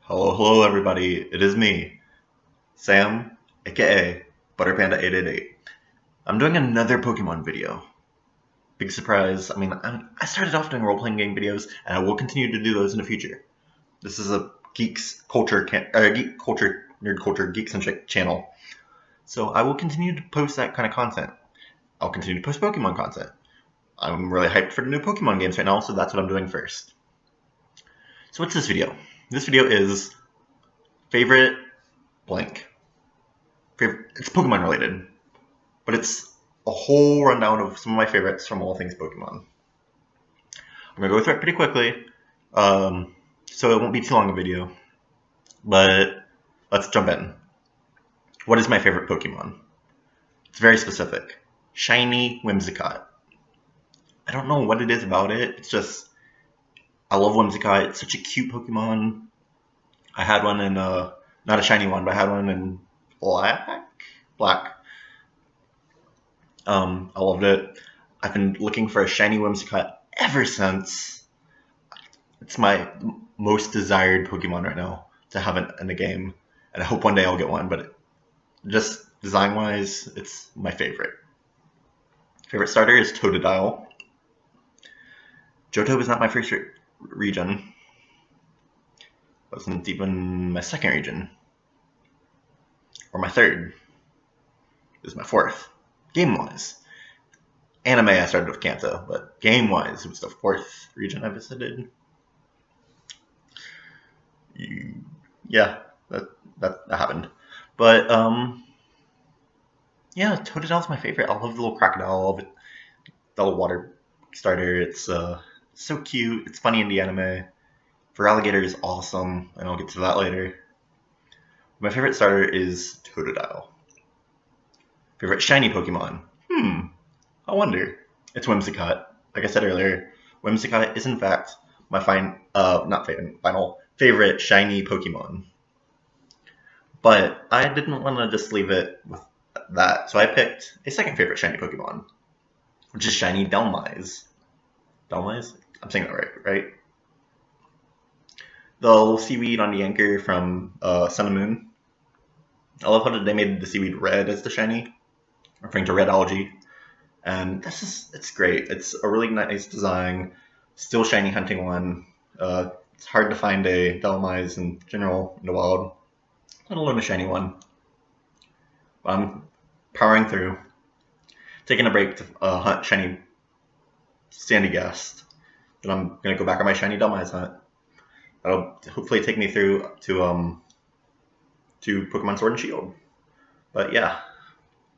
Hello everybody, it is me, Sam, aka ButterPanda888. I'm doing another Pokemon video. Big surprise, I started off doing role-playing game videos, and I will continue to do those in the future. This is a geek culture, nerd culture, geek-centric channel. So I will continue to post that kind of content. I'll continue to post Pokemon content. I'm really hyped for the new Pokemon games right now, so that's what I'm doing first. So what's this video? This video is favorite blank. It's Pokemon related, but it's a whole rundown of some of my favorites from all things Pokemon. I'm gonna go through it pretty quickly, so it won't be too long a video, but let's jump in. What is my favorite Pokemon? It's very specific. Shiny Whimsicott. I don't know what it is about it, it's just, I love Whimsicott. It's such a cute Pokemon. I had one in, not a shiny one, but I had one in black. I loved it. I've been looking for a shiny Whimsicott ever since. It's my most desired Pokemon right now to have in a game, and I hope one day I'll get one, but just design-wise, it's my favorite. Favorite starter is Totodile. Johto was not my first region. Wasn't even my second region. Or my third. It was my fourth. Game-wise. Anime I started with Kanto, but game-wise it was the fourth region I visited. Yeah, that happened. But, yeah, Totodile's my favorite. I love the little crocodile. I love it. The little water starter. It's so cute. It's funny in the anime. Feraligatr is awesome, and I'll get to that later. My favorite starter is Totodile. Favorite shiny Pokemon? I wonder. It's Whimsicott. Like I said earlier, Whimsicott is in fact my final favorite shiny Pokemon. But I didn't want to just leave it with that, so I picked a second favorite shiny Pokemon, which is shiny Dhelmise. Dhelmise? I'm saying that right? The little seaweed on the anchor from Sun and Moon. I love how they made the seaweed red as the shiny, referring to red algae. And it's great. It's a really nice design, still shiny hunting one. It's hard to find a Dhelmise in general in the wild, let alone a shiny one. But I'm powering through, taking a break to hunt shiny Sandy Ghast. Then I'm going to go back on my shiny Dhelmise hunt. That'll hopefully take me through to Pokemon Sword and Shield. But yeah,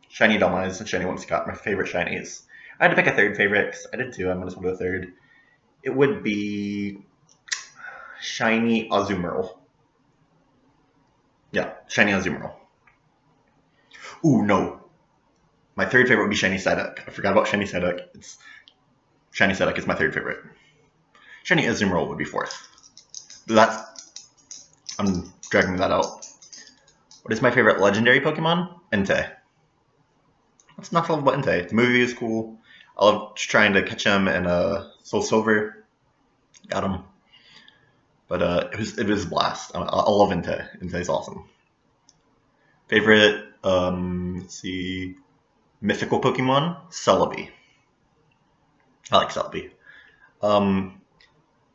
shiny Dhelmise and shiny Whimsicott, my favorite shinies. I had to pick a third favorite, because I did two, I'm going to go to a third. It would be shiny Azumarill. Yeah, shiny Azumarill. Ooh, no. My third favorite would be shiny Psyduck. I forgot about shiny Psyduck. Shiny Psyduck is my third favorite. Shiny Azumarill would be fourth. I'm dragging that out. What is my favorite legendary Pokemon? Entei. What's not to love about Entei? The movie is cool. I love trying to catch him in Soul Silver. Got him. But it was a blast. I love Entei. Entei's awesome. Favorite, let's see, mythical Pokemon? Celebi. I like Celebi.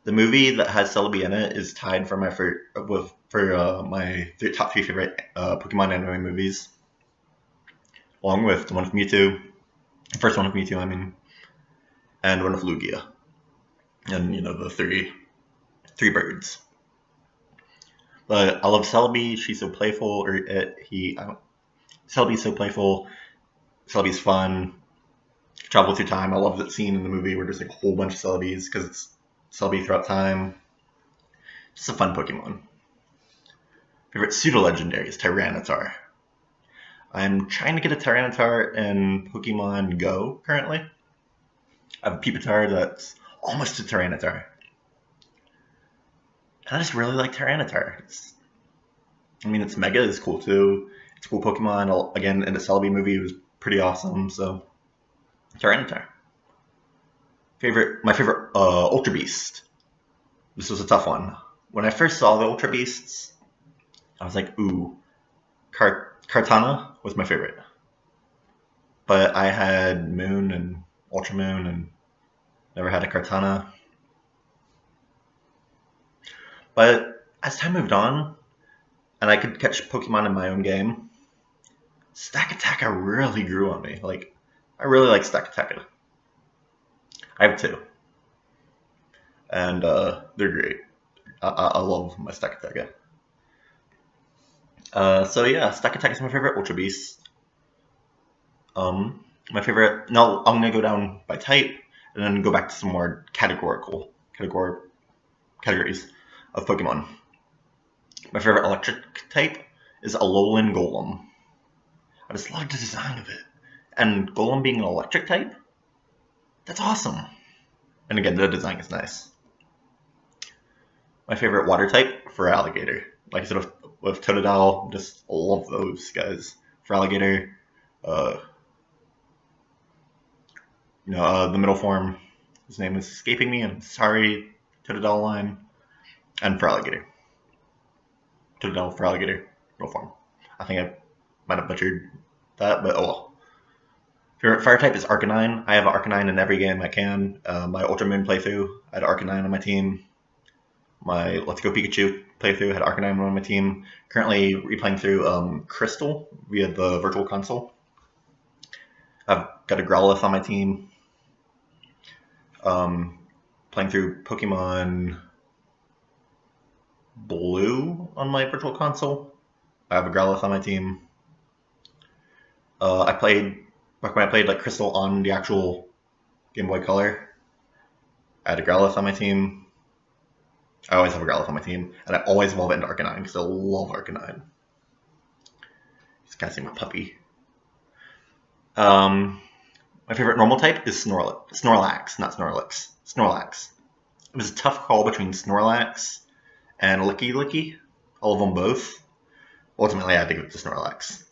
The movie that has Celebi in it is tied for my top three favorite Pokemon anime movies, along with the one with Mewtwo, the first one with Mewtwo, and one with Lugia, and the three birds. But I love Celebi. She's so playful, Celebi's so playful. Celebi's fun. Travel through time. I love that scene in the movie where there's like a whole bunch of Celebis because it's Celebi throughout time. Just a fun Pokemon. Favorite pseudo-legendary is Tyranitar. I'm trying to get a Tyranitar in Pokemon Go currently. I have a Pupitar that's almost a Tyranitar. And I just really like Tyranitar. Its Mega is cool too. It's a cool Pokemon. Again, in the Celebi movie, it was pretty awesome, so Tyranitar. My favorite Ultra Beast. This was a tough one. When I first saw the Ultra Beasts, I was like, ooh, Kartana was my favorite. But I had Moon and Ultra Moon and never had a Kartana. But as time moved on, and I could catch Pokemon in my own game, Stakataka really grew on me. Like, I really like Stakataka. I have two. And they're great. I love my Stakataka. So yeah, Stakataka is my favorite Ultra Beast. My favorite. No, I'm gonna go down by type, and then go back to some more categories of Pokemon. My favorite electric type is Alolan Golem. I just love the design of it, and Golem being an electric type, that's awesome. And again, the design is nice. My favorite water type for Alligator. Like I said with Totodile, just love those guys. For Alligator, the middle form, his name is escaping me, I'm sorry, Totodile line. And for Alligator. Totodile for Alligator, middle form. I think I might have butchered that, but oh well. Favorite fire type is Arcanine. I have Arcanine in every game I can. My Ultra Moon playthrough, I had Arcanine on my team. My Let's Go Pikachu playthrough had Arcanine on my team. Currently replaying through Crystal via the Virtual Console. I've got a Growlithe on my team. Playing through Pokemon Blue on my Virtual Console. I have a Growlithe on my team. Back when I played like Crystal on the actual Game Boy Color, I had a Growlithe on my team. I always have a Growlithe on my team, and I always evolve it into Arcanine because I love Arcanine. This guy's named a puppy. My favorite normal type is Snorlax, not Snorlax. Snorlax. It was a tough call between Snorlax and Licky Licky. I love them both. Ultimately, I had to go to Snorlax.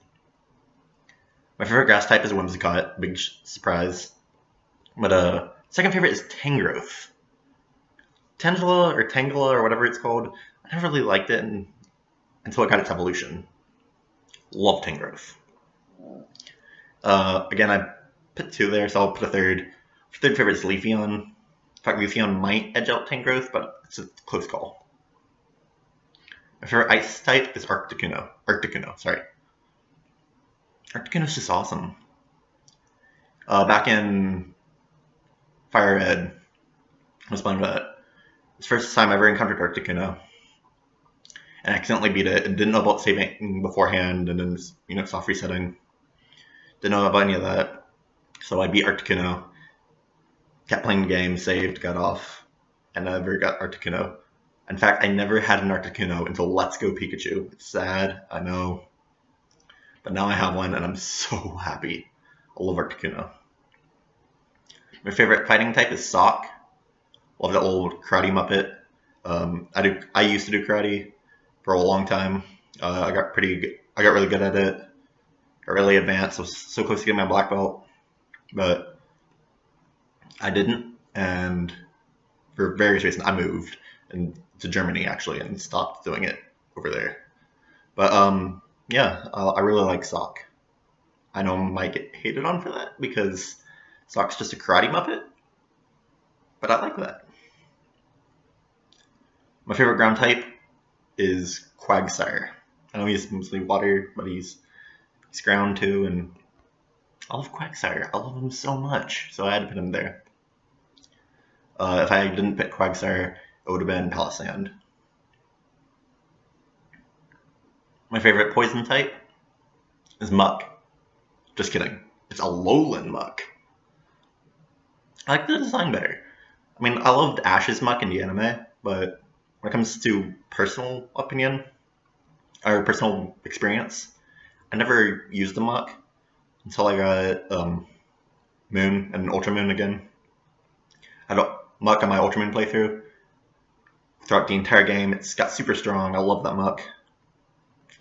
My favorite grass type is Whimsicott. Big surprise. But second favorite is Tangrowth. Tangela or whatever it's called. I never really liked it until it got its evolution. Love Tangrowth. Again, I put two there, so I'll put a third. Third favorite is Leafeon. In fact, Leafeon might edge out Tangrowth, but it's a close call. My favorite ice type is Articuno. Articuno's just awesome. Back in Fire Red, I was playing with it. It's the first time I ever encountered Articuno. And I accidentally beat it and didn't know about saving beforehand and then, soft resetting. Didn't know about any of that. So I beat Articuno. Kept playing the game, saved, got off, and never got Articuno. In fact, I never had an Articuno until Let's Go Pikachu. It's sad, I know. But now I have one and I'm so happy. I love Articuno. My favorite fighting type is Sock. Love that old karate Muppet. I used to do karate for a long time. I got really good at it. Got really advanced. I was so close to getting my black belt, but I didn't. And for various reasons, I moved to Germany actually and stopped doing it over there. But yeah, I really like Sock. I know I might get hated on for that because Sock's just a karate Muppet, but I like that. My favorite ground type is Quagsire. I know he's mostly water, but he's ground too, and I love Quagsire. I love him so much, so I had to put him there. If I didn't pick Quagsire, it would have been Palisand. My favorite poison type is Muck. Just kidding. It's Alolan Muck. I like the design better. I mean, I loved Ash's Muck in the anime, but when it comes to personal opinion, or personal experience, I never used the Muck until I got Moon and Ultra Moon again. I had a Muck on my Ultra Moon playthrough. Throughout the entire game, it's got super strong. I love that Muck.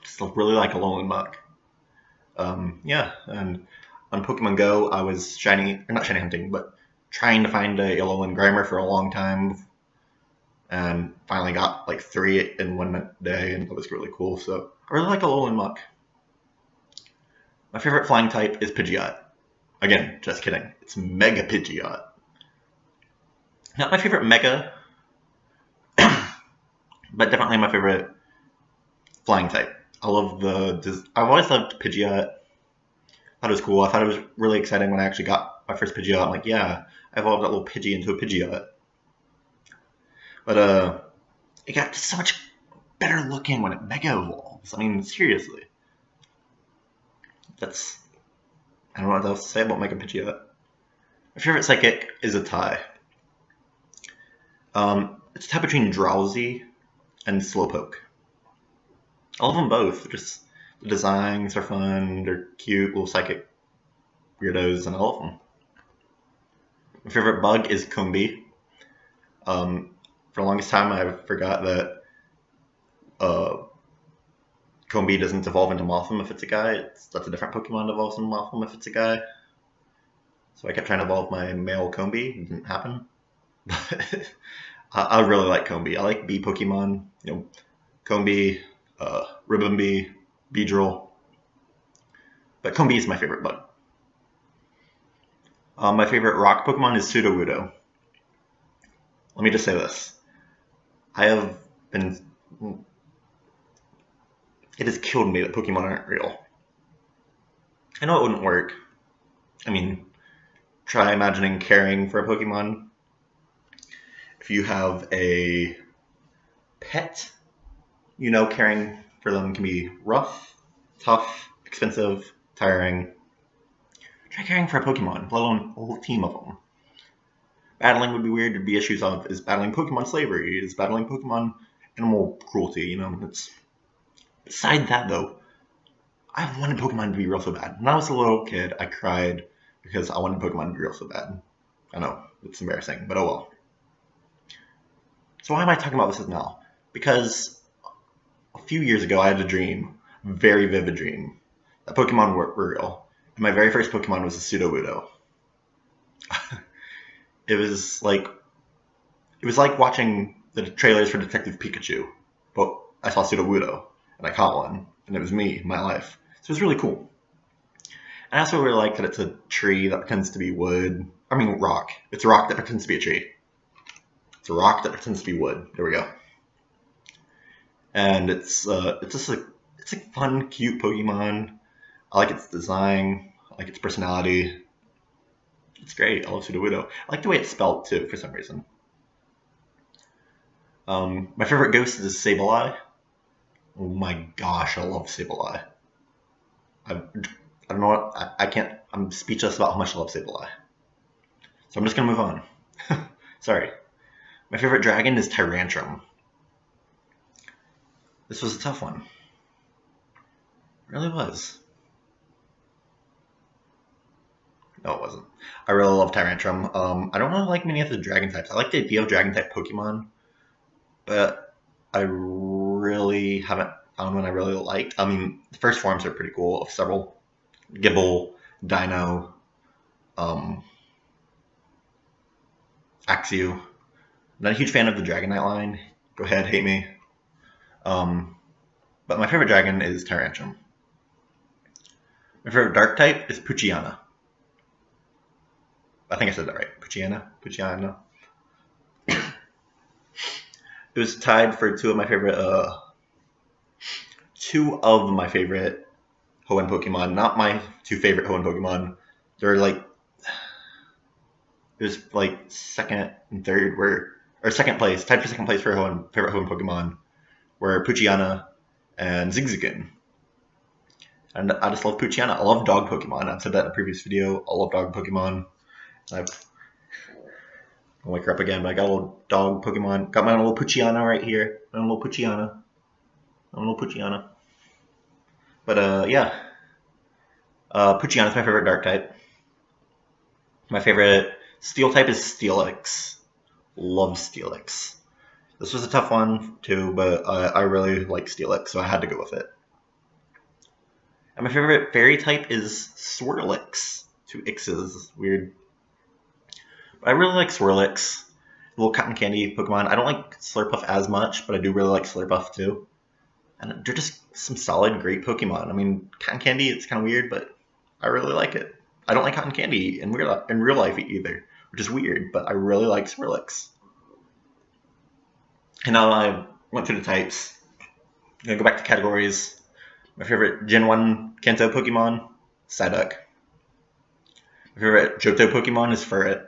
Just really like Alolan Muck. Yeah, and on Pokemon Go, I was not shiny hunting, but trying to find a Alolan Grimer for a long time. and finally got like 3 in one day, and that was really cool. So I really like Alolan Muck. My favorite flying type is Pidgeot. Again, just kidding. It's Mega Pidgeot. Not my favorite Mega, but definitely my favorite flying type. I've always loved Pidgeot. I thought it was cool. I thought it was really exciting when I actually got my first Pidgeot. I'm like, yeah, I evolved that little Pidgey into a Pidgeot. But it got so much better looking when it Mega evolves. I mean, seriously. I don't know what else to say about Mega Pidgeot. My favorite psychic is a tie. It's a tie between Drowsy and Slowpoke. I love them both. Just the designs are fun. They're cute little psychic weirdos, and I love them. My favorite bug is Combee. For the longest time, I forgot that Combee doesn't evolve into Mothim if it's a guy. That's a different Pokemon that evolves into Mothim if it's a guy. So I kept trying to evolve my male Combee. It didn't happen. But I really like Combee. I like bee Pokemon. You know, Combee, Ribombee, Beedrill. But Combee is my favorite bug. My favorite rock Pokemon is Sudowoodo. Let me just say this. It has killed me that Pokemon aren't real. I know it wouldn't work. I mean, try imagining caring for a Pokemon. If you have a pet, you know caring for them can be rough, tough, expensive, tiring. Try caring for a Pokemon, let alone a whole team of them. Battling would be weird. There'd be issues of, is battling Pokemon slavery? Is battling Pokemon animal cruelty? You know, it's... Beside that, though, I wanted Pokemon to be real so bad. When I was a little kid, I cried because I wanted Pokemon to be real so bad. I know, it's embarrassing, but oh well. So why am I talking about this now? Because a few years ago, I had a dream, a very vivid dream, that Pokemon were real. And my very first Pokemon was a Sudowoodo. It was like watching the trailers for Detective Pikachu, but I saw Sudowoodo, and I caught one, and it was me, my life. So it was really cool. And I also really like that it's a tree that pretends to be wood. I mean, rock. It's a rock that pretends to be a tree. It's a rock that pretends to be wood. There we go. And it's a fun, cute Pokemon. I like its design. I like its personality. It's great. I love Sudowoodo. I like the way it's spelled, too, for some reason. My favorite ghost is Sableye. Oh my gosh, I love Sableye. I don't know what... I can't... I'm speechless about how much I love Sableye. So I'm just going to move on. Sorry. My favorite dragon is Tyrantrum. This was a tough one. It really was. No, it wasn't. I really love Tyrantrum. I don't really like many of the dragon types. I like the idea of dragon type Pokemon, but I really haven't found one I really liked. I mean, the first forms are pretty cool of several. Gibble, Dino, Axew. Not a huge fan of the Dragonite line. Go ahead, hate me. But my favorite dragon is Tyrantrum. My favorite dark type is Poochyena. I think I said that right. Poochyena. It was tied for two of my favorite Hoenn Pokemon. Not my two favorite Hoenn Pokemon. They're like, it was like second and third or second place, tied for second place for favorite Hoenn Pokemon were Poochyena and Zigzagoon. And I just love Poochyena. I love dog Pokemon. I've said that in a previous video. I love dog Pokemon. I'll wake her up again, but I got a little dog Pokemon. Got my little Poochyena right here. My little Poochyena. But yeah. Poochyena is my favorite dark type. My favorite steel type is Steelix. Love Steelix. This was a tough one too, but I really like Steelix, so I had to go with it. And my favorite fairy type is Swirlix. Two X's. Weird. But I really like Swirlix. little cotton candy Pokemon. I don't like Slurpuff as much, but I do really like Slurpuff too. And they're just some solid, great Pokemon. I mean, cotton candy, it's kind of weird, but I really like it. I don't like cotton candy in real life either, which is weird, but I really like Swirlix. And now I went through the types. I'm going to go back to categories. My favorite Gen 1 Kanto Pokemon, Psyduck. My favorite Johto Pokemon is Furret.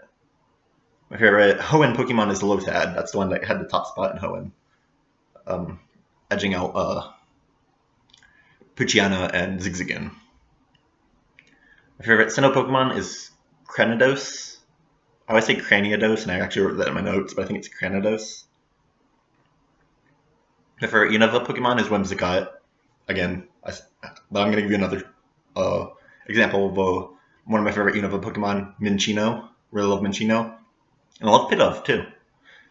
My favorite Hoenn Pokemon is Lotad. That's the one that had the top spot in Hoenn. Edging out Poochyena and Zigzagoon. My favorite Sinnoh Pokemon is Cranidos. I always say Cranidos, and I actually wrote that in my notes, but I think it's Cranidos. My favorite Unova Pokemon is Whimsicott. Again, but I'm going to give you another example of one of my favorite Unova Pokemon, Minccino. Really love Minccino. And I love Pidove, too.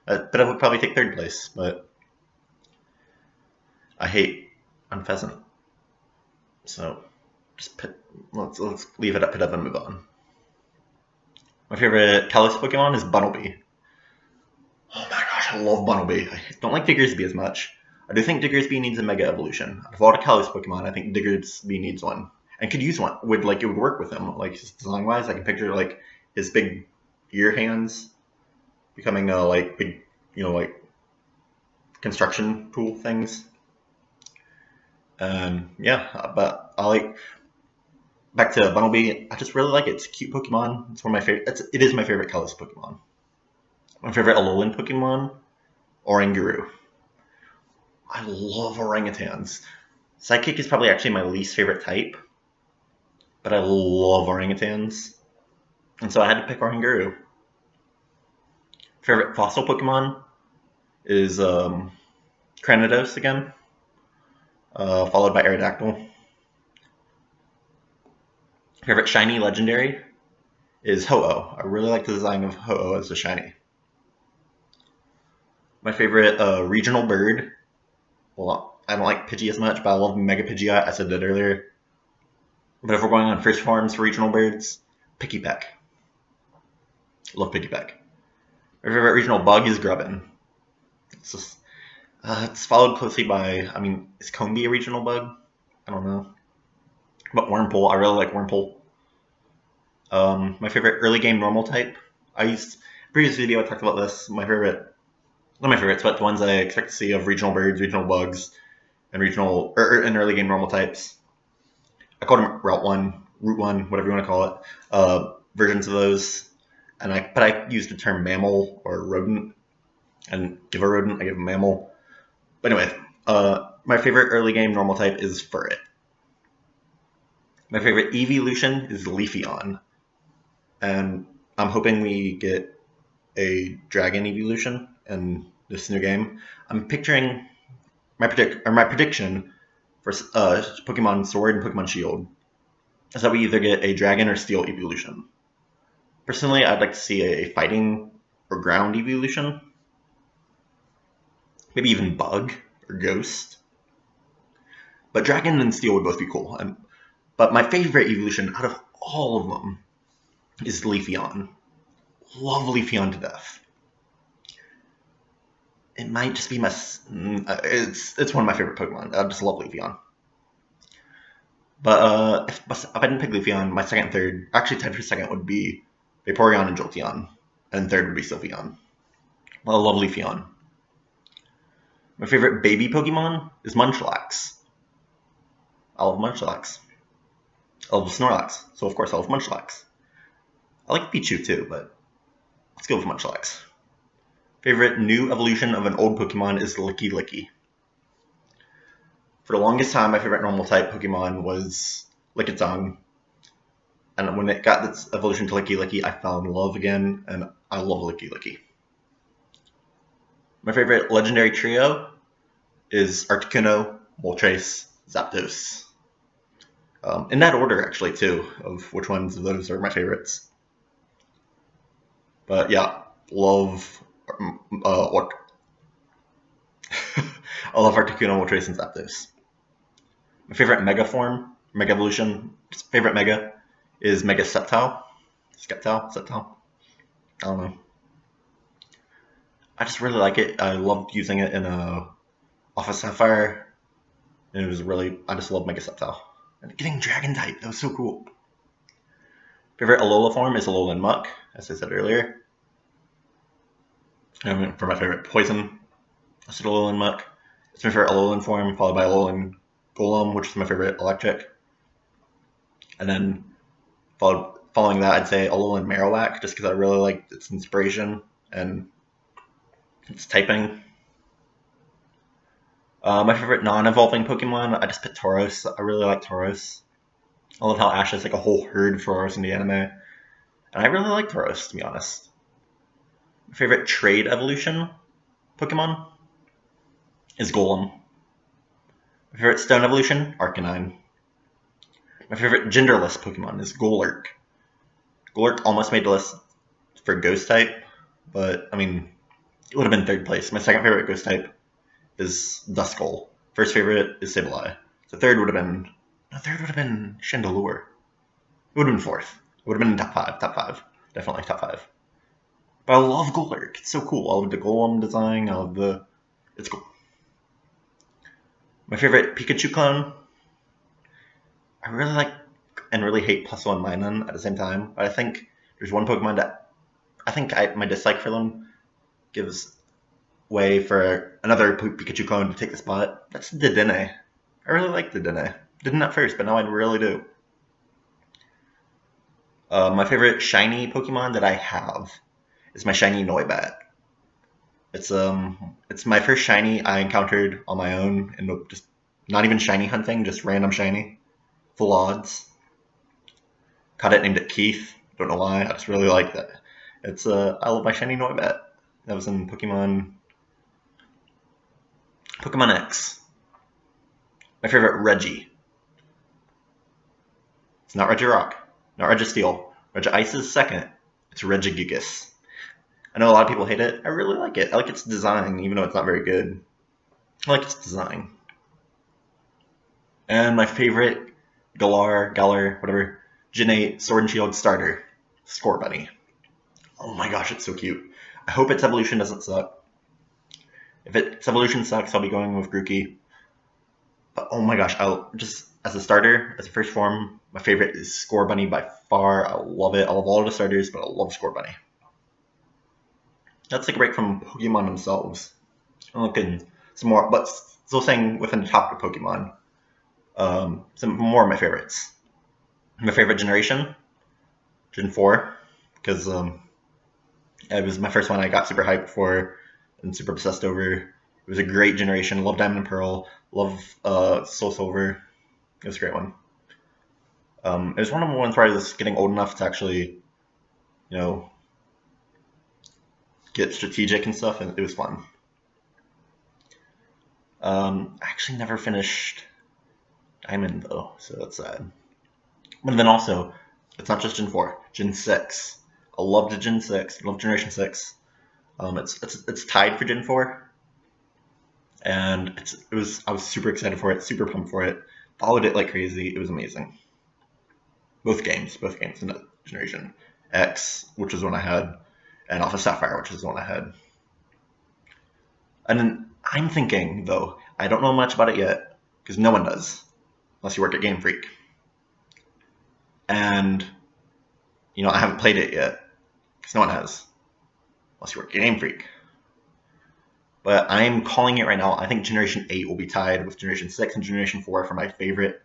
Pidove would probably take third place, but I hate Unpheasant. So let's leave it at Pidove and move on. My favorite Kalos Pokemon is Bunnelby. Oh my gosh, I love Bunnelby. I don't like Diggersby as much. I do think Diggersby needs a Mega Evolution. Out of all the Kalos Pokemon, I think Diggersby needs one. And could use one. It would work with him. Like, design wise, I can picture like his big ear hands becoming like big, like construction tool things. Yeah, but I like back to Bunnelby. I just really like it. It's a cute Pokemon. It's one of my favorite. It is my favorite Kalos Pokemon. My favorite Alolan Pokemon, Oranguru. I love orangutans. Psychic is probably actually my least favorite type, but I love orangutans, and so I had to pick Oranguru. Favorite fossil Pokemon is Cranidos again, followed by Aerodactyl. Favorite shiny legendary is Ho-Oh. I really like the design of Ho-Oh as a shiny. My favorite regional bird, well, I don't like Pidgey as much, but I love Mega Pidgeot, as I did earlier. But if we're going on first forms for regional birds, Pikipek. Love Pikipek. My favorite regional bug is Grubbin. It's followed closely by, is Combee a regional bug? I don't know. But Wurmple, I really like Wurmple. My favorite early game normal type. Previous video I talked about this. Not my favorites, but the ones I expect to see of regional birds, regional bugs, and and early game normal types. I called them Route 1, Route 1, whatever you want to call it. Versions of those. But I used the term mammal or rodent. And give a rodent, I give a mammal. But anyway, my favorite early game normal type is Furret. My favorite evolution is Leafeon. And I'm hoping we get a dragon evolution in this new game. I'm picturing my prediction for Pokemon Sword and Pokemon Shield is that we either get a dragon or steel evolution. Personally, I'd like to see a fighting or ground evolution. Maybe even bug or ghost. But dragon and steel would both be cool. But my favorite evolution out of all of them is Leafeon. Love Leafeon to death. It might just be it's one of my favorite Pokemon. I just love Leafeon. But if I didn't pick Leafeon, my second and third, actually tied for second, would be Vaporeon and Jolteon. And third would be Sylveon. Well, I love Leafeon. My favorite baby Pokemon is Munchlax. I love Munchlax. I love Snorlax, so of course I love Munchlax. I like Pichu too, but let's go with Munchlax. Favorite new evolution of an old Pokemon is Licky Licky. For the longest time, my favorite normal type Pokemon was Lickitung. And when it got its evolution to Licky Licky, I fell in love again, and I love Licky Licky. My favorite legendary trio is Articuno, Moltres, Zapdos. In that order, actually, too, of which ones of those are my favorites. But yeah, love I love Articuno, Moltres, and Zapdos. My favorite Mega form, Mega evolution, favorite Mega is Mega Sceptile. Sceptile? I don't know. I just really like it. I loved using it in Office Sapphire, and it was really, I just love Mega Sceptile. And getting Dragon type, that was so cool. Favorite Alola form is Alolan Muck, as I said earlier. And for my favorite Poison, I said Alolan Muck. It's my favorite Alolan form, followed by Alolan Golem, which is my favorite Electric. And then following that, I'd say Alolan Marowak, just because I really like its inspiration and its typing. My favorite non-evolving Pokemon, I just picked Tauros. I really like Tauros. I love how Ash has like a whole herd for Tauros in the anime. And I really like Tauros, to be honest. My favorite trade evolution Pokemon is Golem. My favorite stone evolution, Arcanine. My favorite genderless Pokemon is Golurk. Golurk almost made the list for Ghost type, but I mean, it would have been third place. My second favorite Ghost type is Duskull. First favorite is Sableye. So third would have been Chandelure. It would have been fourth. It would have been in top five. Definitely top five. But I love Golurk. It's so cool. I love the Golem design. It's cool. My favorite Pikachu clone. I really like and really hate Puzzle and Minun at the same time. But I think there's one Pokemon that my dislike for them gives way for another Pikachu clone to take the spot. That's Dedenne. I really like Dedenne. Didn't at first, but now I really do. My favorite shiny Pokemon that I have is my shiny Noibat. It's my first shiny I encountered on my own, and just not even shiny hunting, just random shiny, full odds. Caught it, named it Keith. Don't know why. I just really like that. I love my shiny Noibat. That was in Pokemon X. My favorite Reggie. It's not Regirock, not Registeel. Regice is second. It's Regigigas. I know a lot of people hate it. I really like it. I like its design, even though it's not very good. I like its design. And my favorite Galar, whatever, Gen 8 Sword and Shield starter, Scorbunny. Oh my gosh, it's so cute. I hope its evolution doesn't suck. If its evolution sucks, I'll be going with Grookey. But oh my gosh, as a starter, as a first form, my favorite is Scorbunny by far. I love it. I love all of the starters, but I love Scorbunny. Let's take a break from Pokemon themselves. I'm looking some more, but still staying within the top of Pokemon. Some more of my favorites. My favorite generation, Gen 4, because it was my first one I got super hyped for and super obsessed over. It was a great generation. Love Diamond and Pearl. Love Soul Silver. It was a great one. It was one of the ones where I was getting old enough to actually, get strategic and stuff, and it was fun. I actually never finished Diamond though, so that's sad. But then also, it's not just Gen 4, Gen 6. I loved Gen 6. I love Generation 6. It's tied for Gen 4, and I was super excited for it, super pumped for it. Followed it like crazy. It was amazing. Both games in that Generation X, which was one I had, and Alpha Sapphire, which is the one I had. And then I'm thinking, though, I don't know much about it yet, because no one does, unless you work at Game Freak. And, I haven't played it yet, because no one has, unless you work at Game Freak. But I'm calling it right now. I think Generation 8 will be tied with Generation 6 and Generation 4 for my favorite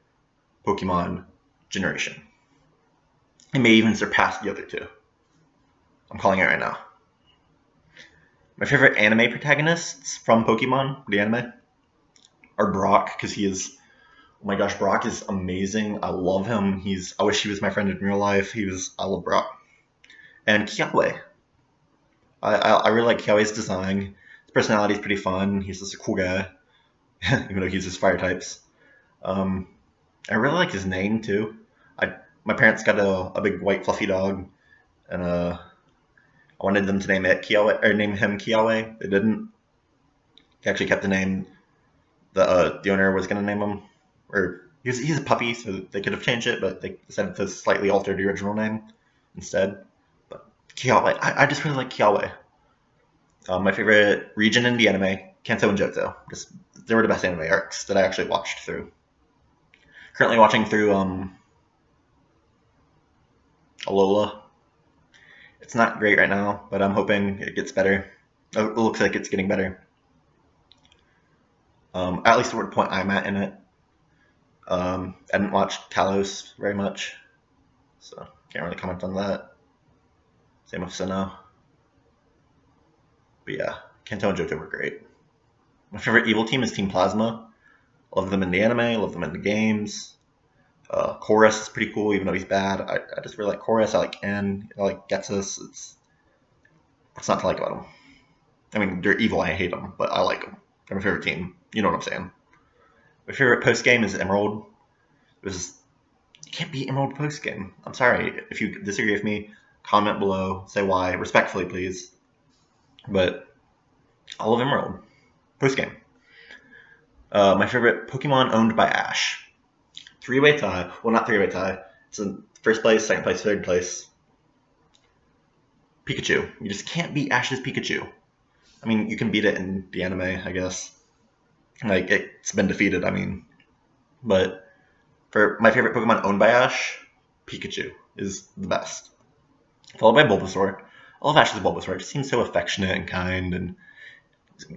Pokemon generation. It may even surpass the other two. I'm calling it right now. My favorite anime protagonists from Pokemon, the anime, are Brock, because oh my gosh, Brock is amazing. I love him. I wish he was my friend in real life. I love Brock. And Kiawe. I really like Kiawe's design. His personality is pretty fun. He's just a cool guy, even though he uses fire types. I really like his name too. My parents got a big white fluffy dog, and I wanted them to name him Kiawe. They didn't. He actually kept the name the owner was going to name him. Or he's a puppy, so they could have changed it, but they decided to slightly alter the original name instead. But Kiawe, I just really like Kiawe. My favorite region in the anime, Kanto and Johto. Just they were the best anime arcs that I actually watched through. Currently watching through Alola. It's not great right now, but I'm hoping it gets better. It looks like it's getting better. At least at the point I'm at in it. I didn't watch Kalos very much, so can't really comment on that. Same with Sinnoh. But yeah, Kanto and Johto were great. My favorite evil team is Team Plasma. Love them in the anime, love them in the games. Chorus is pretty cool, even though he's bad. I just really like Chorus. I like N. I like Getsus. What's not to like about them? I mean, they're evil. I hate them, but I like them. They're my favorite team. You know what I'm saying? My favorite post game is Emerald. You can't beat Emerald post game. I'm sorry if you disagree with me. Comment below. Say why, respectfully, please. But I love Emerald post game. My favorite Pokemon owned by Ash. Three-way tie. Well, not three-way tie. It's in first place, second place, third place. Pikachu. You just can't beat Ash's Pikachu. I mean, you can beat it in the anime, I guess. Like, it's been defeated, I mean. But for my favorite Pokemon owned by Ash, Pikachu is the best. Followed by Bulbasaur. I love Ash's Bulbasaur. It just seems so affectionate and kind, and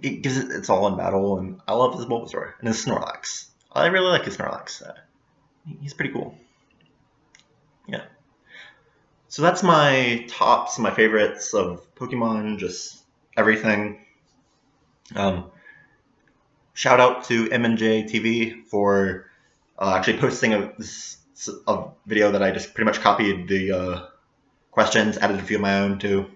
it gives it its all in battle, and I love his Bulbasaur. And his Snorlax. I really like his Snorlax. He's pretty cool. Yeah. So that's my tops, my favorites of Pokemon, just everything. Shout out to MandJTV for actually posting a video that I just pretty much copied the questions, added a few of my own too,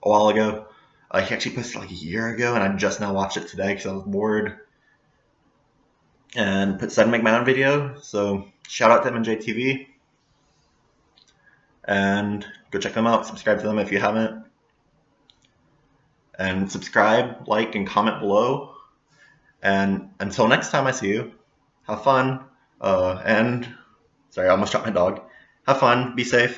a while ago. He actually posted like a year ago, and I just now watched it today because I was bored. And decided to make my own video, so shout out to MandJTV. And go check them out, subscribe to them if you haven't. And subscribe, like, and comment below. And until next time I see you, have fun. And, sorry, I almost dropped my dog. Have fun, be safe.